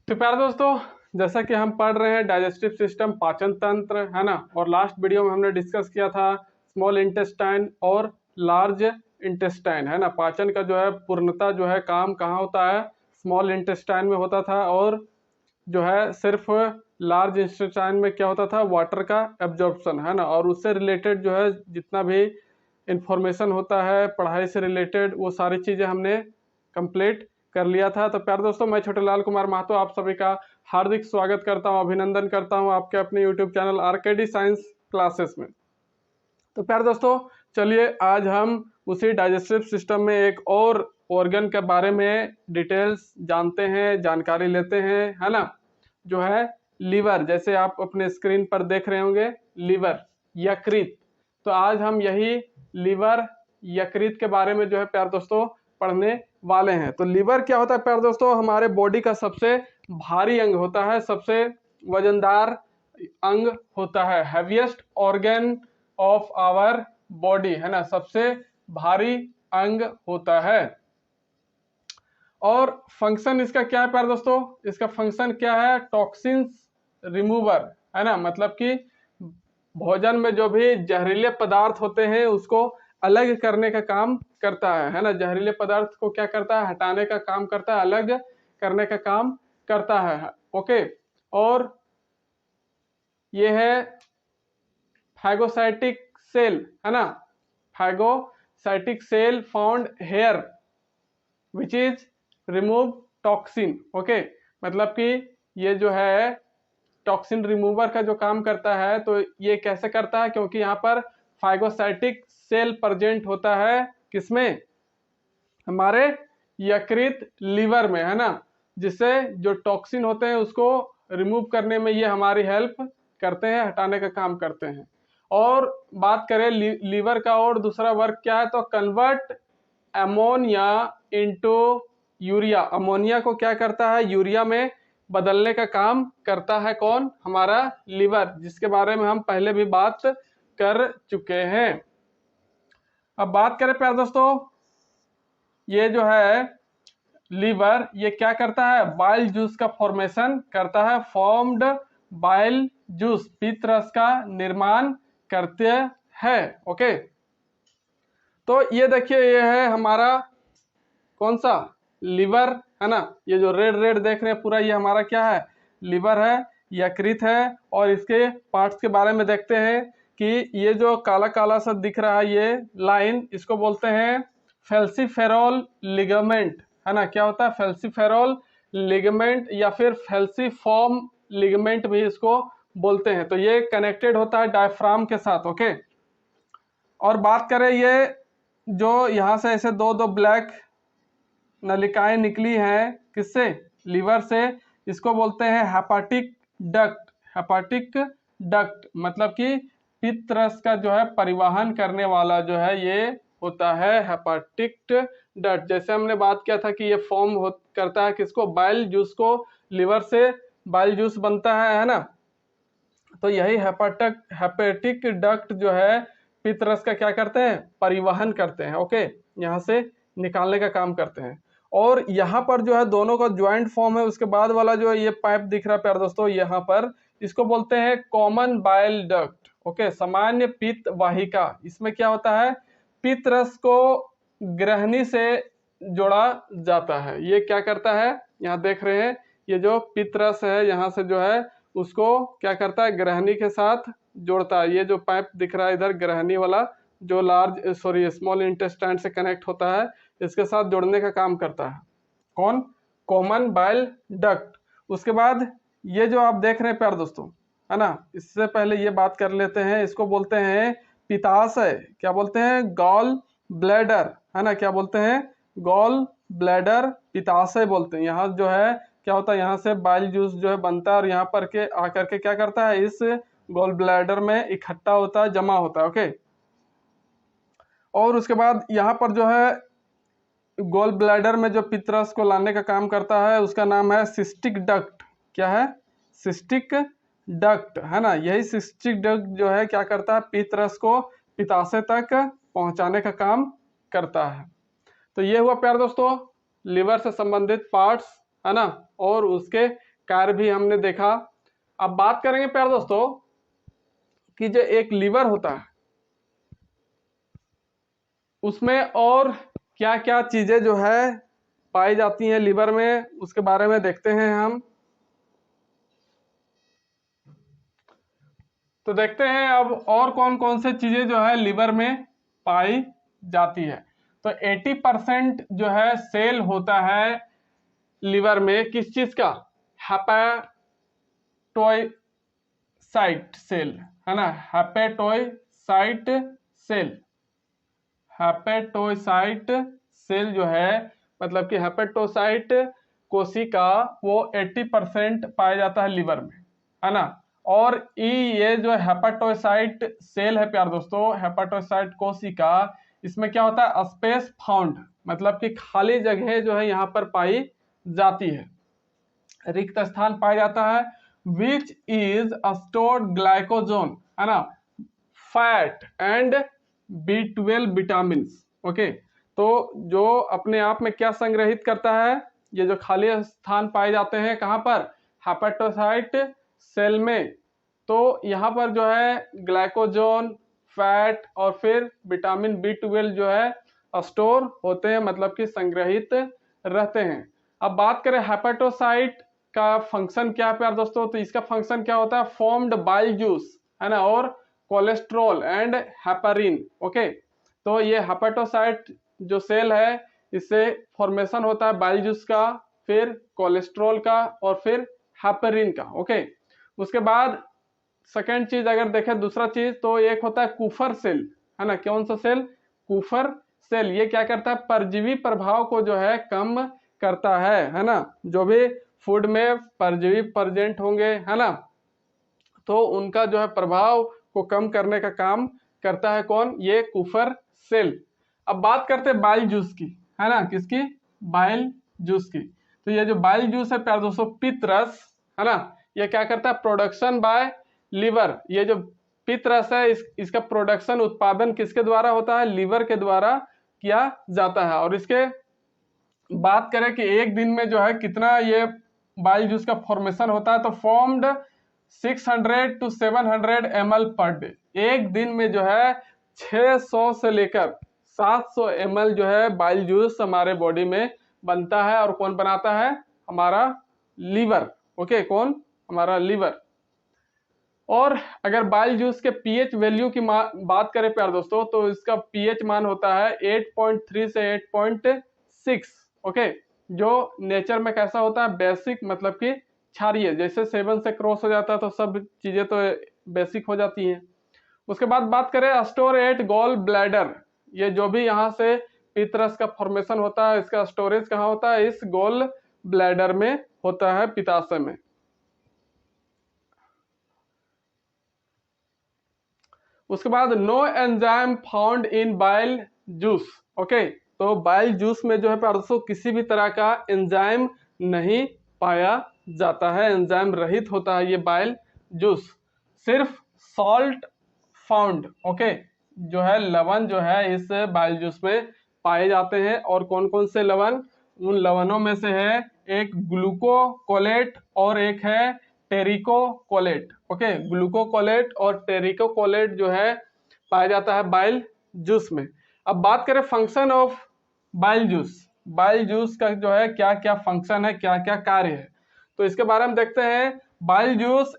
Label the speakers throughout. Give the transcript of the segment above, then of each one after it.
Speaker 1: तो प्यारे दोस्तों, जैसा कि हम पढ़ रहे हैं डाइजेस्टिव सिस्टम, पाचन तंत्र, है ना। और लास्ट वीडियो में हमने डिस्कस किया था स्मॉल इंटेस्टाइन और लार्ज इंटेस्टाइन, है ना। पाचन का जो है पूर्णता जो है काम कहाँ होता है, स्मॉल इंटेस्टाइन में होता था। और जो है सिर्फ लार्ज इंटेस्टाइन में क्या होता था, वाटर का एब्जॉर्प्शन, है ना। और उससे रिलेटेड जो है जितना भी इंफॉर्मेशन होता है पढ़ाई से रिलेटेड, वो सारी चीज़ें हमने कंप्लीट कर लिया था। तो प्यारे दोस्तों, मैं छोटे लाल कुमार महतो आप सभी का हार्दिक स्वागत करता हूं, अभिनंदन करता हूं आपके अपने YouTube channel RKD science classes में। तो प्यारे दोस्तों, चलिए आज हम उसी डाइजेस्टिव सिस्टम में एक और ऑर्गन के बारे में डिटेल्स जानते हैं, जानकारी लेते हैं, है ना। जो है लीवर, जैसे आप अपने स्क्रीन पर देख रहे होंगे, लीवर, यकृत। तो आज हम यही लीवर, यकृत के बारे में जो है प्यारे दोस्तों पढ़ने वाले हैं। तो लीवर क्या होता है प्यारे दोस्तों, हमारे बॉडी का सबसे भारी अंग होता है, सबसे वजनदार अंग होता है, heaviest organ of our body, है ना, सबसे भारी अंग होता है। और फंक्शन इसका क्या है प्यारे दोस्तों, इसका फंक्शन क्या है, टॉक्सिन्स रिमूवर, है ना। मतलब कि भोजन में जो भी जहरीले पदार्थ होते हैं उसको अलग करने का काम करता है ना। जहरीले पदार्थ को क्या करता है, हटाने का काम करता है, अलग करने का काम करता है। ओके। और ये है फाइगोसाइटिक सेल, है ना, phagocytic cell found here which is remove toxin. Okay, मतलब कि ये जो है टॉक्सिन रिमूवर का जो काम करता है, तो ये कैसे करता है, क्योंकि यहाँ पर फाइगोसाइटिक सेल प्रेजेंट होता है, किसमें, हमारे यकृत लीवर में, है ना। जिससे जो टॉक्सिन होते हैं उसको रिमूव करने में ये हमारी हेल्प करते हैं, हटाने का काम करते हैं। और बात करें लीवर का और दूसरा वर्क क्या है, तो convert ammonia into urea. Ammonia को क्या करता है, यूरिया में बदलने का काम करता है। कौन, हमारा लीवर, जिसके बारे में हम पहले भी बात कर चुके हैं। अब बात करें प्यारे दोस्तों, ये जो है लीवर, ये क्या करता है, बाइल जूस का फॉर्मेशन करता है, फॉर्म्ड बाइल जूस, पीत रस का निर्माण करते हैं। ओके, तो ये देखिए, ये है हमारा कौन सा, लीवर, है ना। ये जो रेड रेड देख रहे हैं पूरा, ये हमारा क्या है, लीवर है, यकृत है। और इसके पार्ट्स के बारे में देखते हैं कि ये जो काला काला सा दिख रहा है ये लाइन, इसको बोलते हैं फेल्सीफेरोल लिगामेंट, है ना। क्या होता है, फेल्सीफेरोल लिगामेंट या फिर फेल्सीफॉर्म लिगामेंट भी इसको बोलते हैं। तो ये कनेक्टेड होता है डायफ्राम के साथ। ओके। और बात करें, ये जो यहाँ से ऐसे दो दो ब्लैक नलिकाएं निकली हैं, किससे, लीवर से, इसको बोलते हैं हेपाटिक डक्ट। हेपाटिक डक्ट मतलब कि पित्त रस का जो है परिवहन करने वाला जो है ये होता है हेपाटिक डक्ट। जैसे हमने बात किया था कि ये फॉर्म करता है किसको, बाइल जूस को, लीवर से बाइल जूस बनता है ना। तो यही हेपेटिक डक्ट जो है पित्त रस का क्या करते हैं, परिवहन करते हैं। ओके, यहाँ से निकालने का काम करते हैं। और यहाँ पर जो है दोनों का ज्वाइंट फॉर्म है। उसके बाद वाला जो है ये पाइप दिख रहा है प्यारे दोस्तों, यहाँ पर इसको बोलते हैं कॉमन बाइल डक्ट। ओके, सामान्य पित्त वाहिका। इसमें क्या होता है, पित्त रस को ग्रहणी से जोड़ा जाता है। ये क्या करता है, यहाँ देख रहे हैं, ये जो पित्त रस है यहाँ से जो है उसको क्या करता है, ग्रहणी के साथ जोड़ता है। ये जो पाइप दिख रहा है इधर, ग्रहणी वाला, जो स्मॉल इंटेस्टाइन से कनेक्ट होता है, इसके साथ जोड़ने का काम करता है। कौन, कॉमन बाइल डक्ट। उसके बाद ये जो आप देख रहे हैं प्यारे दोस्तों, है ना, इससे पहले ये बात कर लेते हैं, इसको बोलते हैं पित्ताशय। क्या बोलते हैं, गॉल ब्लैडर, है ना। क्या बोलते हैं, गॉल ब्लैडर, पित्ताशय बोलते हैं। यहाँ जो है क्या होता है, यहाँ से बाइल जूस जो है बनता है और यहाँ पर के आकर के क्या करता है, इस गॉल ब्लैडर में इकट्ठा होता है, जमा होता है। ओके। और उसके बाद यहाँ पर जो है गॉल ब्लैडर में जो पित्त रस को लाने का काम करता है उसका नाम है सिस्टिक डक्ट। क्या है, सिस्टिक डक्ट, है ना। यही सिस्टिक डक्ट जो है क्या करता है, पित्त रस को पित्ताशय तक पहुंचाने का काम करता है। तो ये हुआ प्यारे दोस्तों लीवर से संबंधित पार्ट्स, है ना, और उसके कार्य भी हमने देखा। अब बात करेंगे प्यारे दोस्तों कि जो एक लीवर होता है उसमें और क्या क्या चीजें जो है पाई जाती हैं लीवर में, उसके बारे में देखते हैं हम। तो देखते हैं अब और कौन कौन से चीजें जो है लीवर में पाई जाती है। तो 80% जो है सेल होता है लीवर में किस चीज का, हेपेटोसाइट सेल, है ना, हेपेटोसाइट सेल। हेपेटोसाइट सेल जो है मतलब कि हेपेटोसाइट कोशिका वो 80% पाया जाता है लीवर में, है ना। और ये जो हेपेटोसाइट सेल है प्यार दोस्तों, हेपेटोसाइट कोशिका, इसमें क्या होता है, स्पेस फाउंड, मतलब कि खाली जगह जो है यहाँ पर पाई जाती है, रिक्त स्थान पाया जाता है। विच इज स्टोर्ड ग्लाइकोजन, है ना, fat and B12 vitamin. Okay, तो जो अपने आप में क्या संग्रहित करता है, ये जो खाली स्थान पाए जाते हैं कहाँ पर, हेपेटोसाइट सेल में, तो यहाँ पर जो है ग्लाइकोजन, फैट और फिर विटामिन B12 जो है स्टोर होते हैं, मतलब कि संग्रहित रहते हैं। अब बात करें हेपेटोसाइट का फंक्शन क्या है प्यार दोस्तों, तो इसका फंक्शन क्या होता है, फॉर्म्ड बाइल जूस, है ना, और कोलेस्ट्रॉल एंड हेपारिन। ओके, तो ये हेपेटोसाइट जो सेल है इससे फॉर्मेशन होता है बाइल जूस का, फिर कोलेस्ट्रॉल का और फिर हेपारिन का। ओके, उसके बाद सेकेंड चीज अगर देखें, दूसरा चीज, तो एक होता है कूफर सेल, है ना, कौन सा सेल, कूफर सेल। ये क्या करता है, परजीवी प्रभाव को जो है कम करता है ना, जो भी फूड में परजीवी प्रेजेंट होंगे, है ना, तो उनका जो है प्रभाव को कम करने का काम करता है कौन, ये कूफर सेल। अब बात करते हैं बाइल जूस की, है ना, किसकी, बाइल जूस की। तो ये जो बाइल जूस है प्यारे दोस्तों, पित्त रस, है ना, ये क्या करता है, प्रोडक्शन बाय लीवर। ये जो पित्त रस है इसका प्रोडक्शन, उत्पादन किसके द्वारा होता है, लीवर के द्वारा किया जाता है। और इसके बात करें कि एक दिन में जो है कितना ये बाइल जूस का फॉर्मेशन होता है, तो formed 600 to 700 ml per day. एक दिन में जो है 600 से लेकर 700 ml जो है बाइल जूस हमारे बॉडी में बनता है। और कौन बनाता है, हमारा लीवर। ओके, कौन, हमारा लीवर। और अगर बाइल जूस के पीएच वैल्यू की बात करें प्यार दोस्तों, तो इसका पीएच मान होता है 8.3 से 8.6। ओके, जो नेचर में कैसा होता है, बेसिक, मतलब कि क्षारीय। जैसे 7 से क्रॉस हो जाता है तो सब चीजें तो बेसिक हो जाती हैं। उसके बाद बात करें स्टोर एट गॉल ब्लैडर, ये जो भी यहाँ से पित्त रस का फॉर्मेशन होता है इसका स्टोरेज कहाँ होता है, इस गॉल ब्लैडर में होता है, पित्ताशय में। उसके बाद no enzyme found in bile juice. Okay, तो बाइल जूस में जो है दोस्तों किसी भी तरह का एंजाइम नहीं पाया जाता है, एंजाइम रहित होता है ये बाइल जूस। सिर्फ सॉल्ट फाउंड, ओके, जो है लवण जो है इस बाइल जूस में पाए जाते हैं। और कौन कौन से लवण, उन लवणों में से है एक ग्लूकोकोलेट और एक है टेरिकोकोलेट। ओके, ग्लूकोकोलेट और टेरिकोकोलेट जो है पाया जाता है बाइल जूस में। अब बात करें function of bile juice, bile juice का जो है क्या क्या फंक्शन है, क्या क्या कार्य है, तो इसके बारे में देखते हैं। Bile juice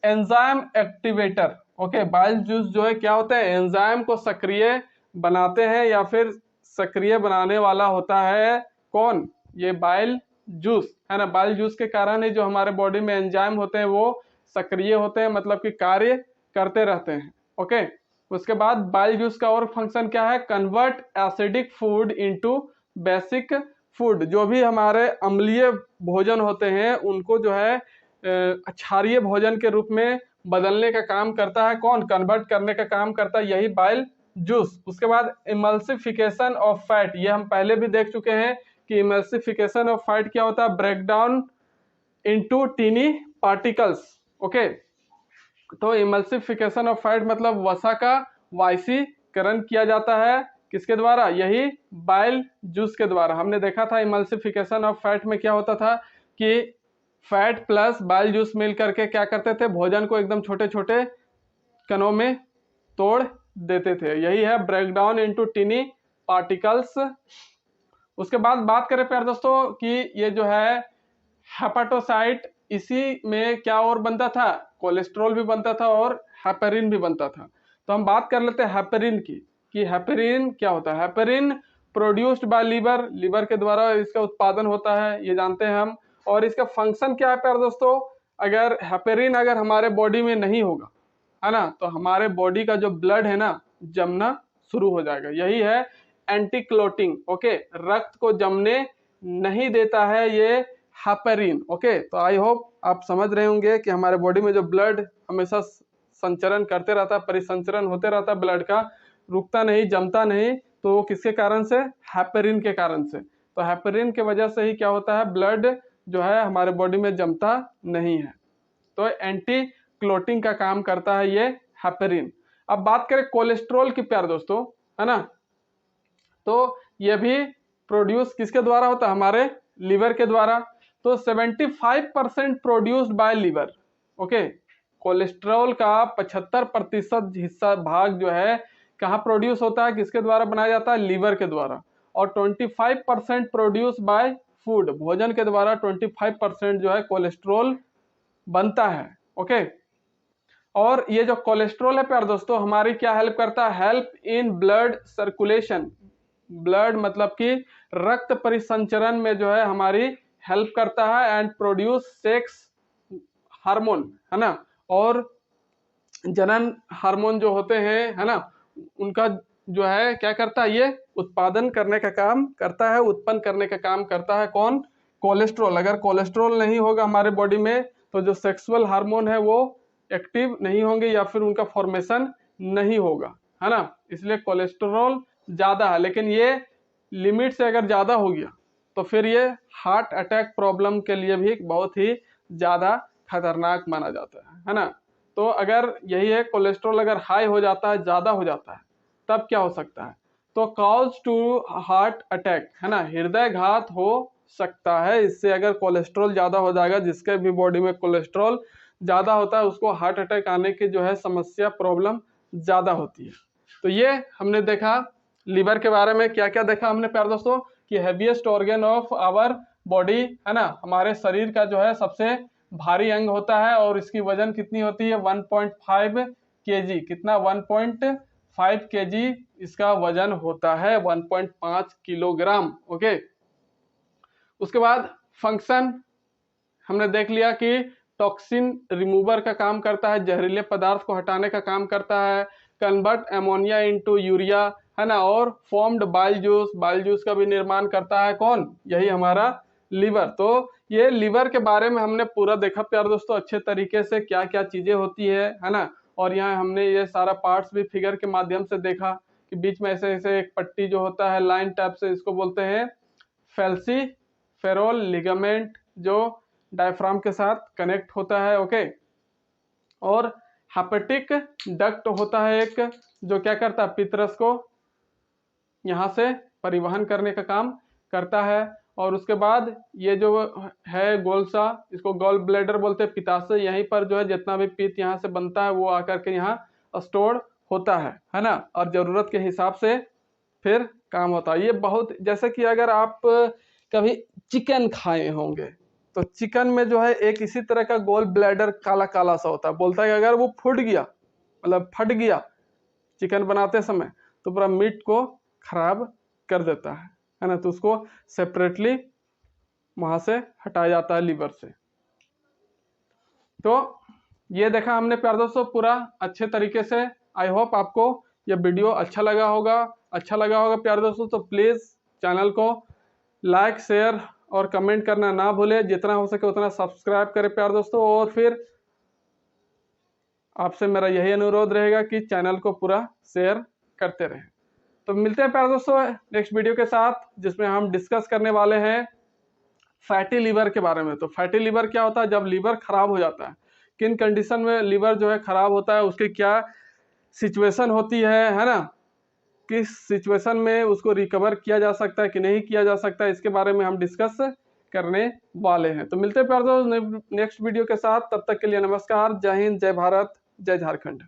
Speaker 1: enzyme activator. Okay, bile juice जो है क्या होता है, एंजाइम को सक्रिय बनाते हैं या फिर सक्रिय बनाने वाला होता है कौन, ये बाइल जूस, है ना। बाइल जूस के कारण ही जो हमारे बॉडी में एंजाइम होते हैं वो सक्रिय होते हैं, मतलब कि कार्य करते रहते हैं। ओके, उसके बाद बाइल जूस का और फंक्शन क्या है, convert acidic food into basic food. जो भी हमारे अम्लीय भोजन होते हैं उनको जो है क्षारीय भोजन के रूप में बदलने का काम करता है कौन, कन्वर्ट करने का काम करता है यही बाइल जूस। उसके बाद इमल्सिफिकेशन ऑफ फैट, ये हम पहले भी देख चुके हैं कि इमल्सिफिकेशन ऑफ फैट क्या होता है, breakdown into tiny particles. Okay, तो इमल्सिफिकेशन ऑफ फैट मतलब वसा का वायसीकरण किया जाता है किसके द्वारा, यही बाइल जूस के द्वारा। हमने देखा था इमल्सिफिकेशन ऑफ फैट में क्या होता था कि फैट प्लस बाइल जूस मिल करके क्या करते थे, भोजन को एकदम छोटे छोटे कणों में तोड़ देते थे। यही है ब्रेकडाउन इनटू टिनी पार्टिकल्स। उसके बाद बात करें प्यारे दोस्तों कि ये जो है हेपाटोसाइट, इसी में क्या और बनता था, कोलेस्ट्रॉल भी बनता था और हेपेरिन भी बनता था। तो हम बात कर लेते हैं हेपेरिन की कि हेपेरिन क्या होता है। Heparin produced by liver, liver के द्वारा इसका उत्पादन होता है, ये जानते हैं हम। और इसका फंक्शन क्या है प्यारे दोस्तों, अगर हेपेरिन अगर हमारे बॉडी में नहीं होगा, है ना, तो हमारे बॉडी का जो ब्लड है ना जमना शुरू हो जाएगा। यही है एंटी क्लोटिंग। ओके, रक्त को जमने नहीं देता है ये हेपेरिन। ओके, तो आई होप आप समझ रहे होंगे कि हमारे बॉडी में जो ब्लड हमेशा संचरण करते रहता है, परिसंचरण होते रहता है ब्लड का, रुकता नहीं, जमता नहीं, तो वो किसके कारण से, हेपेरिन के कारण से। तो हेपेरिन के वजह से ही क्या होता है, ब्लड जो है हमारे बॉडी में जमता नहीं है। तो एंटी क्लोटिंग का काम करता है ये हेपेरिन। अब बात करें कोलेस्ट्रॉल की प्यारे दोस्तों, है ना, तो ये भी प्रोड्यूस किसके द्वारा होता है, हमारे लीवर के द्वारा। तो 75% produced by liver. Okay, cholesterol का 75% हिस्सा भाग जो है कहाँ प्रोड्यूस होता है, किसके द्वारा बनाया जाता है, लीवर के द्वारा। और 25% प्रोड्यूस बाय फूड, भोजन के द्वारा 25% जो है कोलेस्ट्रॉल बनता है। ओके, और ये जो कोलेस्ट्रॉल है प्यारे दोस्तों हमारी क्या हेल्प करता है, help in blood circulation. Blood मतलब कि रक्त परिसंचरण में जो है हमारी हेल्प करता है। एंड प्रोड्यूस सेक्स हार्मोन, है ना, और जनन हार्मोन जो होते हैं, है ना, उनका जो है क्या करता है, ये उत्पादन करने का काम करता है, उत्पन्न करने का काम करता है। कौन, कोलेस्ट्रॉल। अगर कोलेस्ट्रॉल नहीं होगा हमारे बॉडी में तो जो सेक्सुअल हार्मोन है वो एक्टिव नहीं होंगे या फिर उनका फॉर्मेशन नहीं होगा, है ना। इसलिए कोलेस्ट्रॉल ज्यादा है, लेकिन ये लिमिट से अगर ज्यादा हो गया तो फिर ये हार्ट अटैक प्रॉब्लम के लिए भी बहुत ही ज्यादा खतरनाक माना जाता है ना। तो अगर यही है कोलेस्ट्रॉल अगर हाई हो जाता है, ज्यादा हो जाता है, तब क्या हो सकता है, तो कॉज टू हार्ट अटैक, है ना, हृदय घात हो सकता है इससे। अगर कोलेस्ट्रॉल ज्यादा हो जाएगा, जिसके भी बॉडी में कोलेस्ट्रॉल ज्यादा होता है उसको हार्ट अटैक आने की जो है समस्या, प्रॉब्लम ज्यादा होती है। तो ये हमने देखा लीवर के बारे में। क्या क्या देखा हमने प्यारे दोस्तों, कि heaviest organ of our body, है ना, हमारे शरीर का जो है सबसे भारी अंग होता है और इसकी वजन कितनी होती है, 1.5 kg। कितना, 1.5 kg इसका वजन होता है, 1.5 किलोग्राम। ओके, उसके बाद फंक्शन हमने देख लिया कि टॉक्सिन रिमूवर का काम करता है, जहरीले पदार्थ को हटाने का काम करता है, कन्वर्ट अमोनिया इनटू यूरिया, है ना, और formed bile juice, bile juice का भी निर्माण करता है कौन, यही हमारा लीवर। तो ये लीवर के बारे में हमने पूरा देखा प्यारे दोस्तों अच्छे तरीके से, क्या क्या चीजें होती है ना। और यहाँ हमने ये सारा पार्ट्स भी फिगर के माध्यम से देखा कि बीच में ऐसे ऐसे एक पट्टी जो होता है लाइन टाइप से, इसको बोलते हैं फेल्सीफेरोल लिगामेंट, जो डायफ्राम के साथ कनेक्ट होता है। ओके, और हेपेटिक डक्ट होता है एक, जो क्या करता है, पित्रस को यहाँ से परिवहन करने का काम करता है। और उसके बाद ये जो है गोलसा, इसको गॉल ब्लैडर बोलते हैं, पित्ताशय, यहीं पर जो है जितना भी पित्त यहाँ से बनता है वो आकर के यहाँ स्टोर होता है ना, और जरूरत के हिसाब से फिर काम होता है। ये बहुत, जैसे कि अगर आप कभी चिकन खाए होंगे तो चिकन में जो है एक इसी तरह का गोल ब्लैडर काला काला सा होता है, बोलता है कि अगर वो फूट गया, मतलब फट गया चिकन बनाते समय, तो पूरा मीट को खराब कर देता है ना। तो उसको सेपरेटली वहां से हटाया जाता है लीवर से। तो ये देखा हमने प्यारे दोस्तों पूरा अच्छे तरीके से। आई होप आपको ये वीडियो अच्छा लगा होगा प्यारे दोस्तों। तो प्लीज चैनल को लाइक, शेयर और कमेंट करना ना भूले, जितना हो सके उतना सब्सक्राइब करें प्यारे दोस्तों। और फिर आपसे मेरा यही अनुरोध रहेगा कि चैनल को पूरा शेयर करते रहें। तो मिलते हैं प्यारे दोस्तों नेक्स्ट वीडियो के साथ, जिसमें हम डिस्कस करने वाले हैं फैटी लीवर के बारे में। तो फैटी लीवर क्या होता है, जब लीवर खराब हो जाता है, किन कंडीशन में लीवर जो है खराब होता है, उसकी क्या सिचुएशन होती है ना, किस सिचुएशन में उसको रिकवर किया जा सकता है कि नहीं किया जा सकता है, इसके बारे में हम डिस्कस करने वाले हैं। तो मिलते हैं प्यारे दोस्त नेक्स्ट वीडियो के साथ, तब तक के लिए नमस्कार, जय हिंद, जय भारत, जय झारखंड।